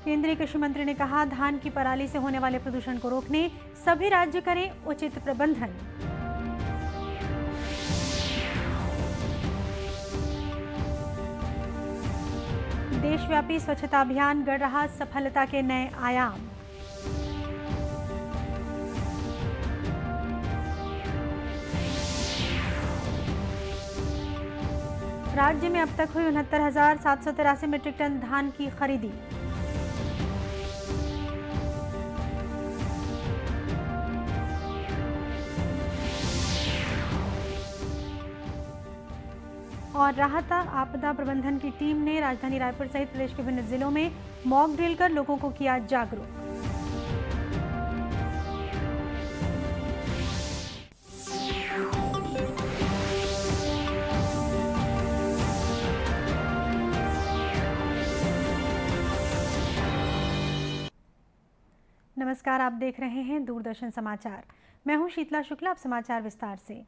केंद्रीय कृषि मंत्री ने कहा, धान की पराली से होने वाले प्रदूषण को रोकने सभी राज्य करें उचित प्रबंधन। देशव्यापी स्वच्छता अभियान गढ़ रहा सफलता के नए आयाम। राज्य में अब तक हुई 69,783 मीट्रिक टन धान की खरीदी। और राहत आपदा प्रबंधन की टीम ने राजधानी रायपुर सहित प्रदेश के विभिन्न जिलों में मॉक ड्रिल कर लोगों को किया जागरूक। नमस्कार, आप देख रहे हैं दूरदर्शन समाचार। मैं हूं शीतला शुक्ला। अब समाचार विस्तार से।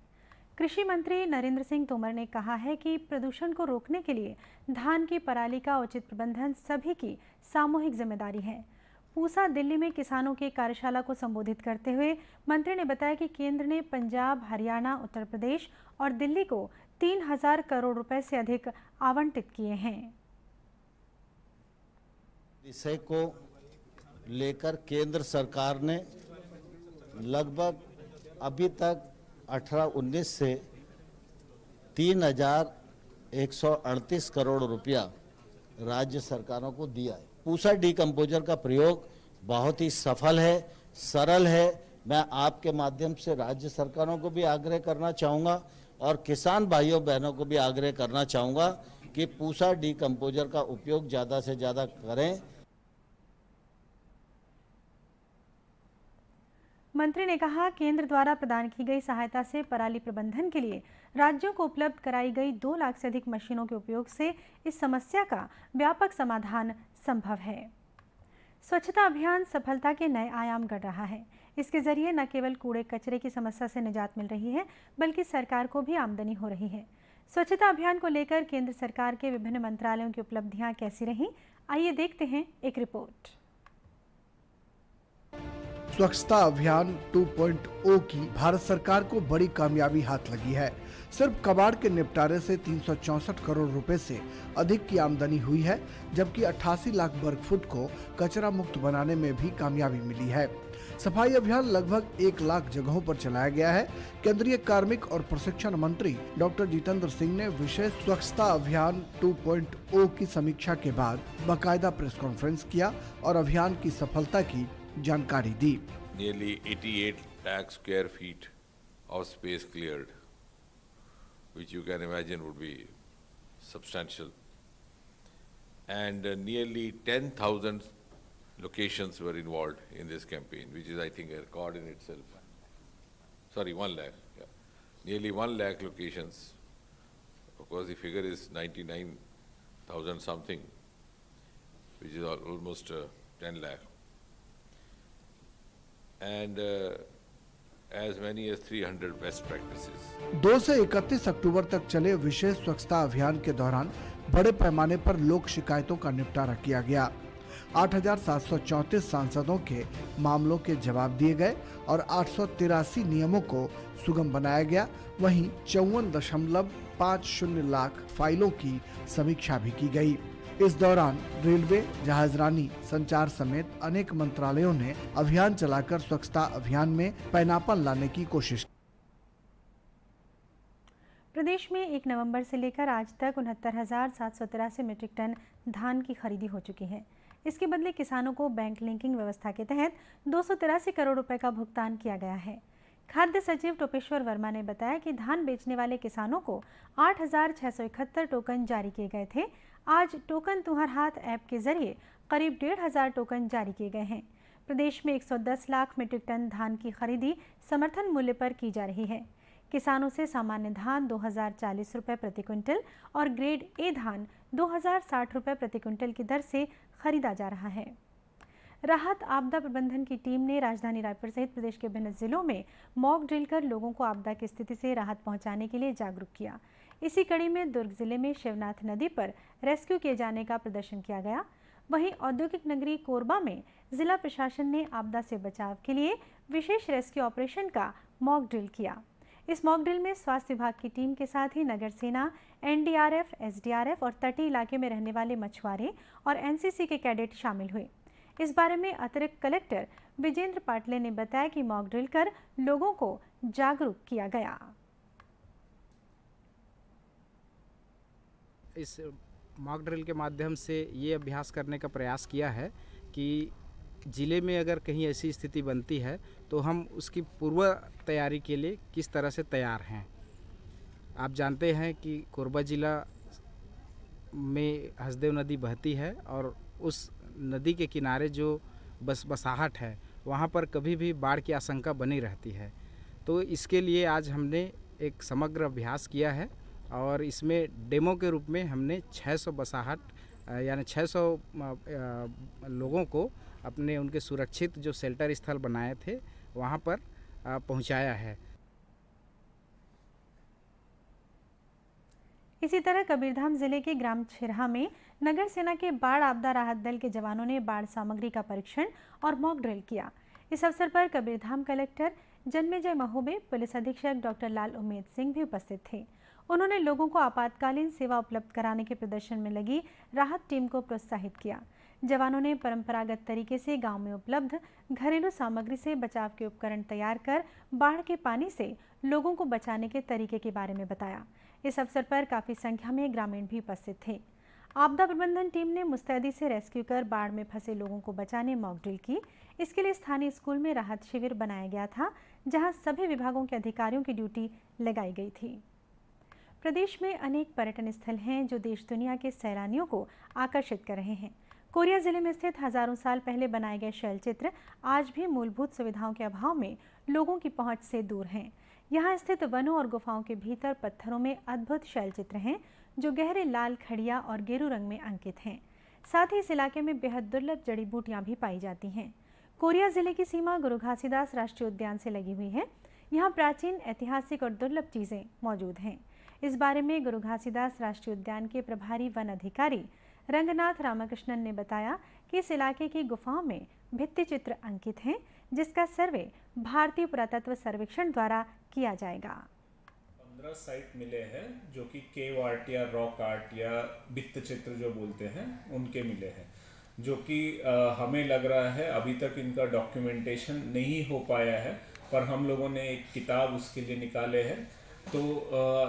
कृषि मंत्री नरेंद्र सिंह तोमर ने कहा है कि प्रदूषण को रोकने के लिए धान की पराली का उचित प्रबंधन सभी की सामूहिक जिम्मेदारी है। पूसा, दिल्ली में किसानों की कार्यशाला को संबोधित करते हुए मंत्री ने बताया कि केंद्र ने पंजाब, हरियाणा, उत्तर प्रदेश और दिल्ली को 3,000 करोड़ रुपए से अधिक आवंटित किए हैं। विषय को लेकर केंद्र सरकार ने लगभग अभी तक 18-19 से 3,138 करोड़ रुपया राज्य सरकारों को दिया है। पूसा डीकम्पोजर का प्रयोग बहुत ही सफल है, सरल है। मैं आपके माध्यम से राज्य सरकारों को भी आग्रह करना चाहूँगा और किसान भाइयों बहनों को भी आग्रह करना चाहूँगा कि पूसा डीकम्पोजर का उपयोग ज़्यादा से ज़्यादा करें। मंत्री ने कहा, केंद्र द्वारा प्रदान की गई सहायता से पराली प्रबंधन के लिए राज्यों को उपलब्ध कराई गई 2 लाख से अधिक मशीनों के उपयोग से इस समस्या का व्यापक समाधान संभव है। स्वच्छता अभियान सफलता के नए आयाम गढ़ रहा है। इसके जरिए न केवल कूड़े कचरे की समस्या से निजात मिल रही है, बल्कि सरकार को भी आमदनी हो रही है। स्वच्छता अभियान को लेकर केंद्र सरकार के विभिन्न मंत्रालयों की उपलब्धियां कैसी रहीं, आइए देखते हैं एक रिपोर्ट। स्वच्छता अभियान 2.0 की भारत सरकार को बड़ी कामयाबी हाथ लगी है। सिर्फ कबाड़ के निपटारे से 364 करोड़ रुपए से अधिक की आमदनी हुई है, जबकि 88 लाख वर्ग फुट को कचरा मुक्त बनाने में भी कामयाबी मिली है। सफाई अभियान लगभग 1 लाख जगहों पर चलाया गया है। केंद्रीय कार्मिक और प्रशिक्षण मंत्री डॉक्टर जितेंद्र सिंह ने विशेष स्वच्छता अभियान 2.0 की समीक्षा के बाद बाकायदा प्रेस कॉन्फ्रेंस किया और अभियान की सफलता की जानकारी दी। Nearly 88 lakh square feet of space cleared, which you can imagine would be substantial, and nearly 10,000 locations were involved in this campaign, which is, I think, a record in itself. Sorry, 1 lakh. Yeah. Nearly 1 lakh locations. Of course, the figure is 99,000 something, which is almost 10 lakh. And as many as 300 best practices. 2 से 31 अक्टूबर तक चले विशेष स्वच्छता अभियान के दौरान बड़े पैमाने पर लोक शिकायतों का निपटारा किया गया। 8,734 सांसदों के मामलों के जवाब दिए गए और 883 नियमों को सुगम बनाया गया। वहीं 54.50 लाख फाइलों की समीक्षा भी की गई। इस दौरान रेलवे, जहाजरानी, संचार समेत अनेक मंत्रालयों ने अभियान चलाकर स्वच्छता अभियान में पैनापन लाने की कोशिश की। प्रदेश में 1 नवंबर से लेकर आज तक 69,783 मीट्रिक टन धान की खरीदी हो चुकी है। इसके बदले किसानों को बैंक लिंकिंग व्यवस्था के तहत 283 करोड़ रुपए का भुगतान किया गया है। खाद्य सचिव टोपेश्वर वर्मा ने बताया कि धान बेचने वाले किसानों को 8,671 टोकन जारी किए गए थे। आज टोकन तुम्हार हाथ ऐप के जरिए करीब 1,500 टोकन जारी किए गए हैं। प्रदेश में 110 लाख मीट्रिक टन धान की खरीदी समर्थन मूल्य पर की जा रही है। किसानों से सामान्य धान 2,040 रुपये प्रति क्विंटल और ग्रेड ए धान 2,060 रुपये प्रति क्विंटल की दर से खरीदा जा रहा है। राहत आपदा प्रबंधन की टीम ने राजधानी रायपुर सहित प्रदेश के विभिन्न जिलों में मॉक ड्रिल कर लोगों को आपदा की स्थिति से राहत पहुंचाने के लिए जागरूक किया। इसी कड़ी में दुर्ग जिले में शिवनाथ नदी पर रेस्क्यू किए जाने का प्रदर्शन किया गया। वहीं औद्योगिक नगरी कोरबा में जिला प्रशासन ने आपदा से बचाव के लिए विशेष रेस्क्यू ऑपरेशन का मॉक ड्रिल किया। इस मॉक ड्रिल में स्वास्थ्य विभाग की टीम के साथ ही नगर सेना, एनडीआरएफ, एसडीआरएफ और तटीय इलाके में रहने वाले मछुआरे और एनसीसी के कैडेट शामिल हुए। इस बारे में अतिरिक्त कलेक्टर विजेंद्र पाटले ने बताया कि मॉक ड्रिल कर लोगों को जागरूक किया गया। इस मॉक ड्रिल के माध्यम से ये अभ्यास करने का प्रयास किया है कि ज़िले में अगर कहीं ऐसी स्थिति बनती है तो हम उसकी पूर्व तैयारी के लिए किस तरह से तैयार हैं। आप जानते हैं कि कोरबा ज़िला में हसदेव नदी बहती है और उस नदी के किनारे जो बसाहट है वहाँ पर कभी भी बाढ़ की आशंका बनी रहती है। तो इसके लिए आज हमने एक समग्र अभ्यास किया है और इसमें डेमो के रूप में हमने 600 बसाहट यानी 600 लोगों को अपने उनके सुरक्षित जो शेल्टर स्थल बनाए थे वहाँ पर पहुँचाया है। इसी तरह कबीरधाम जिले के ग्राम छिरहा में नगर सेना के बाढ़ आपदा राहत दल के जवानों ने बाढ़ सामग्री का परीक्षण और मॉक ड्रिल किया। इस अवसर पर कबीरधाम कलेक्टर जन्मेजय महोबे, पुलिस अधीक्षक डॉक्टर लाल उम्मेद सिंह भी उपस्थित थे। उन्होंने लोगों को आपातकालीन सेवा उपलब्ध कराने के प्रदर्शन में लगी राहत टीम को प्रोत्साहित किया। जवानों ने परंपरागत तरीके से गांव में उपलब्ध घरेलू सामग्री से बचाव के उपकरण तैयार कर बाढ़ के पानी से लोगों को बचाने के तरीके के बारे में बताया। इस अवसर पर काफी संख्या में ग्रामीण भी उपस्थित थे। आपदा प्रबंधन टीम ने मुस्तैदी से रेस्क्यू कर बाढ़ में फंसे लोगों को बचाने मॉक ड्रिल की। इसके लिए स्थानीय स्कूल में राहत शिविर बनाया गया था, जहां सभी विभागों के अधिकारियों की ड्यूटी लगाई गई थी। प्रदेश में अनेक पर्यटन स्थल हैं जो देश दुनिया के सैलानियों को आकर्षित कर रहे हैं। कोरिया जिले में स्थित हजारों साल पहले बनाए गए शैलचित्र आज भी मूलभूत सुविधाओं के अभाव में लोगों की पहुंच से दूर हैं। यहाँ स्थित वनों और गुफाओं के भीतर पत्थरों में अद्भुत शैलचित्र हैं जो गहरे लाल, खड़िया और गेरू रंग में अंकित हैं। साथ ही इस इलाके में बेहद दुर्लभ जड़ी बूटियां भी पाई जाती हैं। कोरिया जिले की सीमा गुरु घासीदास राष्ट्रीय उद्यान से लगी हुई है। यहाँ प्राचीन, ऐतिहासिक और दुर्लभ चीजें मौजूद हैं। इस बारे में गुरु घासीदास राष्ट्रीय उद्यान के प्रभारी वन अधिकारी रंगनाथ रामकृष्णन ने बताया कि इस इलाके की गुफाओं में भित्ति चित्र अंकित हैं, जिसका सर्वे भारतीय पुरातत्व सर्वेक्षण द्वारा किया जाएगा। 15 साइट मिले हैं जो कि केव आर्ट या रॉक आर्ट या भित्ति चित्र जो बोलते हैं उनके मिले हैं, जो कि हमें लग रहा है अभी तक इनका डॉक्यूमेंटेशन नहीं हो पाया है, पर हम लोगों ने एक किताब उसके लिए निकाले हैं। तो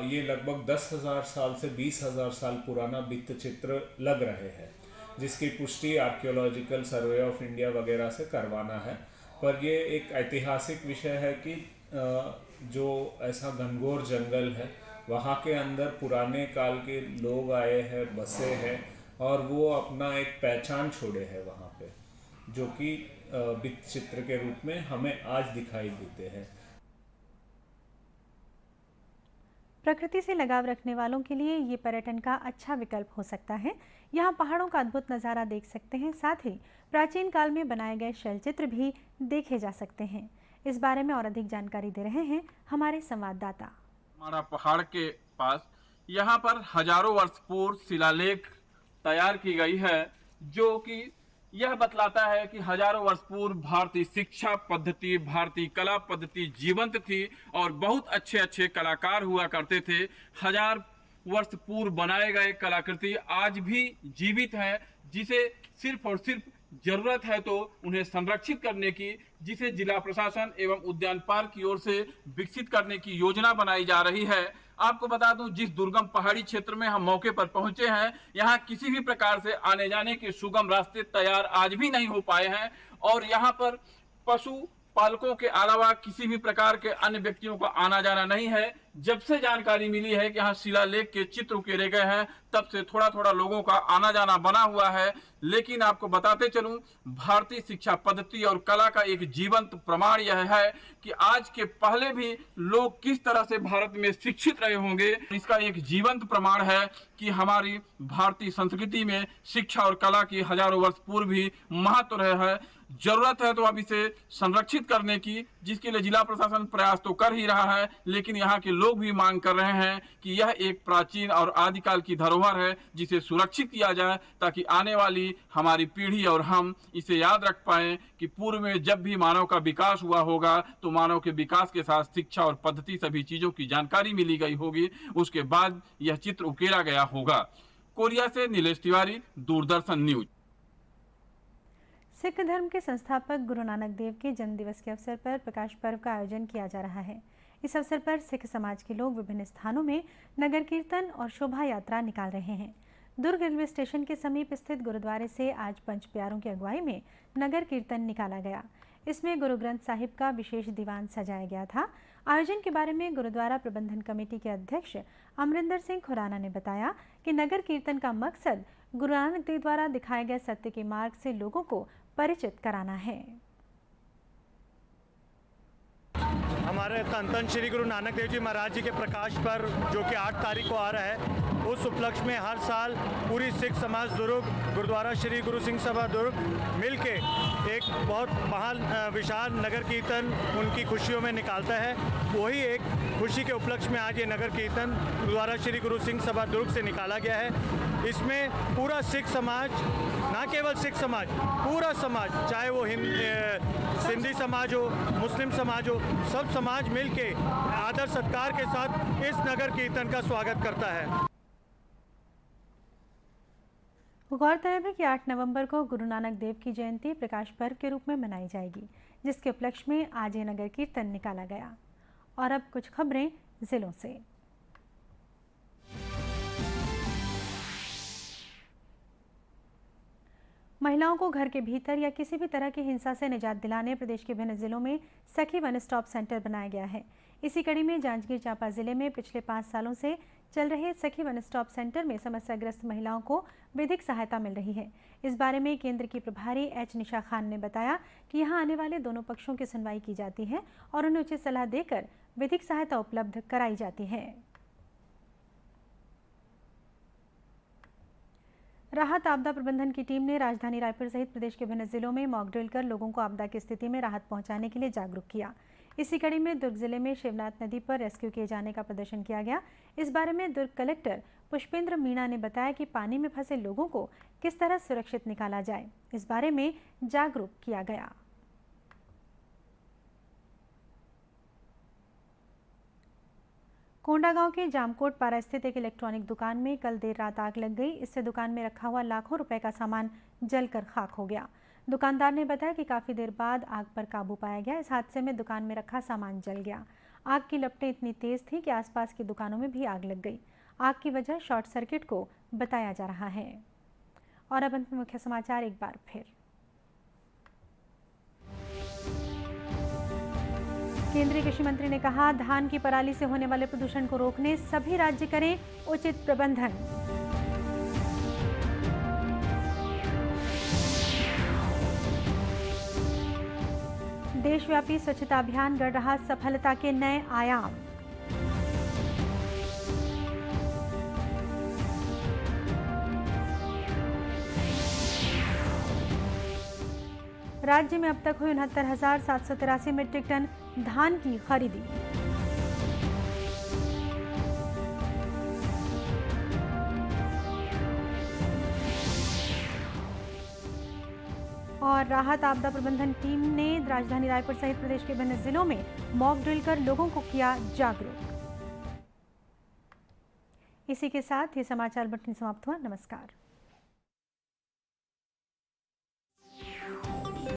ये लगभग 10,000 साल से 20,000 साल पुराना भित्ति चित्र लग रहे हैं, जिसकी पुष्टि आर्कियोलॉजिकल सर्वे ऑफ इंडिया वगैरह से करवाना है। पर ये एक ऐतिहासिक विषय है कि जो ऐसा घनघोर जंगल है वहाँ के अंदर पुराने काल के लोग आए हैं, बसे हैं और वो अपना एक पहचान छोड़े हैं वहाँ पे, जो कि भित्ति चित्र के रूप में हमें आज दिखाई देते हैं। प्रकृति से लगाव रखने वालों के लिए ये पर्यटन का अच्छा विकल्प हो सकता है। यहाँ पहाड़ों का अद्भुत नज़ारा देख सकते हैं, साथ ही प्राचीन काल में बनाए गए शैलचित्र भी देखे जा सकते हैं। इस बारे में और अधिक जानकारी दे रहे हैं हमारे संवाददाता। हमारा पहाड़ के पास यहाँ पर हजारों वर्ष पूर्व शिलालेख तैयार की गई है, जो कि यह बतलाता है कि हजारों वर्ष पूर्व भारतीय शिक्षा पद्धति, भारतीय कला पद्धति जीवंत थी और बहुत अच्छे अच्छे कलाकार हुआ करते थे। हजार वर्ष पूर्व बनाए गए कलाकृति आज भी जीवित हैं, जिसे सिर्फ और सिर्फ जरूरत है तो उन्हें संरक्षित करने की, जिसे जिला प्रशासन एवं उद्यान पार्क की ओर से विकसित करने की योजना बनाई जा रही है। आपको बता दूं, जिस दुर्गम पहाड़ी क्षेत्र में हम मौके पर पहुंचे हैं, यहाँ किसी भी प्रकार से आने जाने के सुगम रास्ते तैयार आज भी नहीं हो पाए हैं और यहाँ पर पशु पालकों के अलावा किसी भी प्रकार के अन्य व्यक्तियों का आना जाना नहीं है। जब से जानकारी मिली है कि यहाँ शिलालेख के चित्र उकेरे गए हैं, तब से थोड़ा थोड़ा लोगों का आना जाना बना हुआ है। लेकिन आपको बताते चलूं, भारतीय शिक्षा पद्धति और कला का एक जीवंत प्रमाण यह है कि आज के पहले भी लोग किस तरह से भारत में शिक्षित रहे होंगे। इसका एक जीवंत प्रमाण है कि हमारी भारतीय संस्कृति में शिक्षा और कला की हजारों वर्ष पूर्व भी महत्व रहे है। जरूरत है तो अब इसे संरक्षित करने की, जिसके लिए जिला प्रशासन प्रयास तो कर ही रहा है, लेकिन यहाँ के लोग भी मांग कर रहे हैं कि यह एक प्राचीन और आदिकाल की धरोहर है जिसे सुरक्षित किया जाए, ताकि आने वाली हमारी पीढ़ी और हम इसे याद रख पाएं कि पूर्व में जब भी मानव का विकास हुआ होगा तो मानव के विकास के साथ शिक्षा और पद्धति सभी चीजों की जानकारी मिली गई होगी, उसके बाद यह चित्र उकेरा गया होगा। कोरिया से नीलेश तिवारी, दूरदर्शन न्यूज। सिख धर्म के संस्थापक गुरु नानक देव के जन्म दिवस के अवसर पर प्रकाश पर्व का आयोजन किया जा रहा है। इस अवसर पर सिख समाज के लोग विभिन्न स्थानों में नगर कीर्तन और शोभा यात्रा निकाल रहे हैं। दुर्ग रेलवे स्टेशन के समीप स्थित गुरुद्वारे से आज पंच प्यारों की अगुवाई में नगर कीर्तन निकाला गया। इसमें गुरु ग्रंथ साहिब का विशेष दीवान सजाया गया था। आयोजन के बारे में गुरुद्वारा प्रबंधन कमेटी के अध्यक्ष अमरिंदर सिंह खुराना ने बताया कि नगर कीर्तन का मकसद गुरु नानक देव द्वारा दिखाए गए सत्य के मार्ग से लोगों को परिचित कराना है। हमारे धन श्री गुरु नानक देव जी महाराज जी के प्रकाश पर्व जो कि 8 तारीख को आ रहा है, उस उपलक्ष्य में हर साल पूरी सिख समाज दुर्ग गुरुद्वारा श्री गुरु सिंह सभा दुर्ग मिलके एक बहुत महान विशाल नगर कीर्तन उनकी खुशियों में निकालता है। वही एक खुशी के उपलक्ष्य में आज ये नगर कीर्तन गुरुद्वारा श्री गुरु सिंह सभा दुर्ग से निकाला गया है। इसमें पूरा सिख समाज, ना केवल सिख समाज, पूरा समाज, चाहे वो सिंधी समाज हो, मुस्लिम समाज हो, सब समाज मिलके आदर सत्कार के साथ इस नगर कीर्तन का स्वागत करता है। गौरतलब है कि 8 नवंबर को गुरु नानक देव की जयंती प्रकाश पर्व के रूप में मनाई जाएगी, जिसके उपलक्ष्य में आज ये नगर कीर्तन निकाला गया। और अब कुछ खबरें जिलों से। महिलाओं को घर के भीतर या किसी भी तरह की हिंसा से निजात दिलाने प्रदेश के विभिन्न जिलों में सखी वन स्टॉप सेंटर बनाया गया है। इसी कड़ी में जांजगीर चांपा जिले में पिछले 5 सालों से चल रहे सखी वन स्टॉप सेंटर में समस्याग्रस्त महिलाओं को विधिक सहायता मिल रही है। इस बारे में केंद्र की प्रभारी एच निशा खान ने बताया कि यहां आने वाले दोनों पक्षों की सुनवाई की जाती है और उन्हें उचित सलाह देकर विधिक सहायता उपलब्ध कराई जाती है। राहत आपदा प्रबंधन की टीम ने राजधानी रायपुर सहित प्रदेश के विभिन्न जिलों में मॉक ड्रिल कर लोगों को आपदा की स्थिति में राहत पहुंचाने के लिए जागरूक किया। इसी कड़ी में दुर्ग जिले में शिवनाथ नदी पर रेस्क्यू किए जाने का प्रदर्शन किया गया। इस बारे में दुर्ग कलेक्टर पुष्पेंद्र मीणा ने बताया कि पानी में फंसे लोगों को किस तरह सुरक्षित निकाला जाए, इस बारे में जागरूक किया गया। कोंडागांव के जामकोट पारा स्थित एक इलेक्ट्रॉनिक दुकान में कल देर रात आग लग गई। इससे दुकान में रखा हुआ लाखों रुपए का सामान जलकर खाक हो गया। दुकानदार ने बताया कि काफी देर बाद आग पर काबू पाया गया। इस हादसे में दुकान में रखा सामान जल गया। आग की लपटें इतनी तेज थी कि आसपास की दुकानों में भी आग लग गई। आग की वजह शॉर्ट सर्किट को बताया जा रहा है। और अब अंत में मुख्य समाचार एक बार फिर। केंद्रीय कृषि मंत्री ने कहा, धान की पराली से होने वाले प्रदूषण को रोकने सभी राज्य करें उचित प्रबंधन। देशव्यापी स्वच्छता अभियान गढ़ रहा सफलता के नए आयाम। राज्य में अब तक हुई 69,783 मीट्रिक टन धान की खरीदी। और राहत आपदा प्रबंधन टीम ने राजधानी रायपुर सहित प्रदेश के विभिन्न जिलों में मॉक ड्रिल कर लोगों को किया जागरूक। इसी के साथ ये समाचार बुलेटिन समाप्त हुआ। नमस्कार।